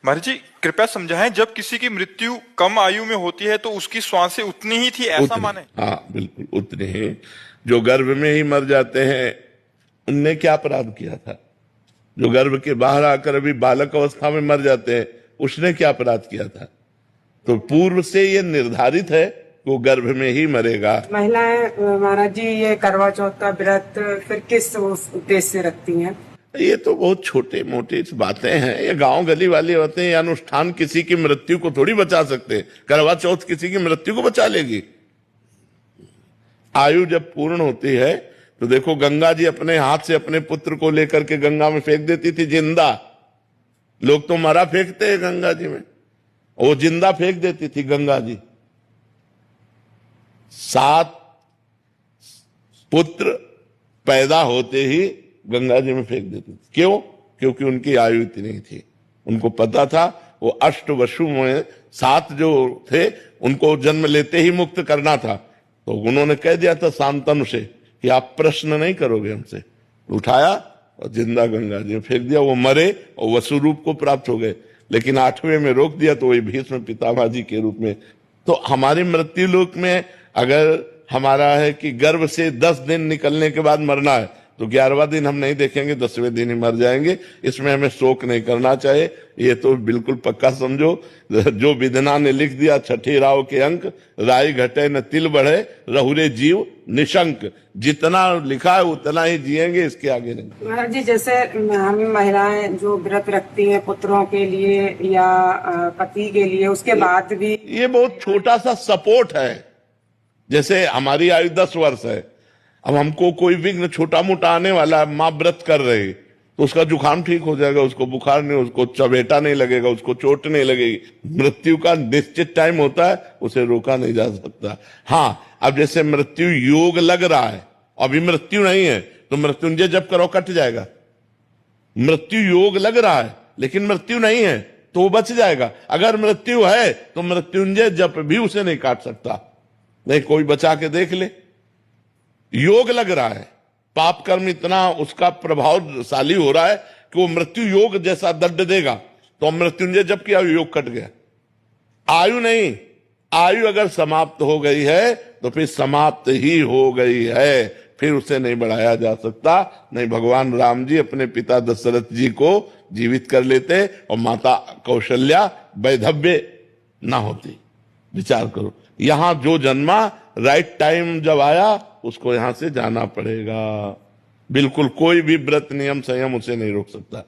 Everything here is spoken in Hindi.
महाराज जी कृपया समझाएं, जब किसी की मृत्यु कम आयु में होती है तो उसकी श्वासें उतनी ही थी, ऐसा उतने, माने? हाँ बिल्कुल उतने ही। जो गर्भ में ही मर जाते हैं उनने क्या अपराध किया था? जो गर्भ के बाहर आकर अभी बालक अवस्था में मर जाते हैं उसने क्या अपराध किया था? तो पूर्व से ये निर्धारित है कि वो गर्भ में ही मरेगा। महिलाएं महाराज जी ये करवा चौथ का व्रत फिर किस उद्देश्य से रखती हैं? ये तो बहुत छोटे मोटे बातें हैं, ये गांव गली वाली बातें। ये अनुष्ठान किसी की मृत्यु को थोड़ी बचा सकते। करवा चौथ किसी की मृत्यु को बचा लेगी? आयु जब पूर्ण होती है तो देखो, गंगा जी अपने हाथ से अपने पुत्र को लेकर के गंगा में फेंक देती थी जिंदा। लोग तो मरा फेंकते हैं गंगा जी में, वो जिंदा फेंक देती थी गंगा जी। 7 पुत्र पैदा होते ही गंगा जी में फेंक देती थी। क्यों? क्योंकि उनकी आयु इतनी थी। उनको पता था वो अष्ट वसु में 7 जो थे उनको जन्म लेते ही मुक्त करना था। तो उन्होंने कह दिया था शांतनु से कि आप प्रश्न नहीं करोगे हमसे। उठाया और जिंदा गंगा जी में फेंक दिया। वो मरे और वसु रूप को प्राप्त हो गए। लेकिन 8वें में रोक दिया तो वही भीष्म पितामह जी के रूप में। तो हमारी मृत्यु लोक में अगर हमारा है कि गर्भ से 10 दिन निकलने के बाद मरना है तो 11वां दिन हम नहीं देखेंगे, 10वें दिन ही मर जाएंगे। इसमें हमें शोक नहीं करना चाहिए। ये तो बिल्कुल पक्का समझो, जो विधना ने लिख दिया 6ठे राव के अंक, राई घटे न तिल बढ़े रहुरे जीव निशंक। जितना लिखा है उतना ही जिएंगे, इसके आगे नहीं। महाराज जी जैसे हम महिलाएं जो व्रत रखती हैं पुत्रों के लिए या पति के लिए, उसके बाद भी ये बहुत छोटा सा सपोर्ट है। जैसे हमारी आयु 10 वर्ष है, अब हमको कोई विघ्न छोटा मोटा आने वाला है, माँ व्रत कर रही तो उसका जुकाम ठीक हो जाएगा, उसको बुखार नहीं, उसको चबेटा नहीं लगेगा, उसको चोट नहीं लगेगी। मृत्यु का निश्चित टाइम होता है, उसे रोका नहीं जा सकता। हाँ, अब जैसे मृत्यु योग लग रहा है, अभी मृत्यु नहीं है तो मृत्युंजय जप करो कट जाएगा। मृत्यु योग लग रहा है लेकिन मृत्यु नहीं है तो वो बच जाएगा। अगर मृत्यु है तो मृत्युंजय जप भी उसे नहीं काट सकता। नहीं, कोई बचा के देख ले। योग लग रहा है, पाप कर्म इतना उसका प्रभावशाली हो रहा है कि वो मृत्यु योग जैसा दंड देगा। तो मृत्युंजय जब किया योग कट गया। आयु नहीं, आयु अगर समाप्त हो गई है तो फिर समाप्त ही हो गई है, फिर उसे नहीं बढ़ाया जा सकता। नहीं, भगवान राम जी अपने पिता दशरथ जी को जीवित कर लेते और माता कौशल्या वैधव्य ना होती। विचार करो, यहां जो जन्मा राइट टाइम जब आया उसको यहां से जाना पड़ेगा। बिल्कुल कोई भी व्रत नियम संयम उसे नहीं रोक सकता।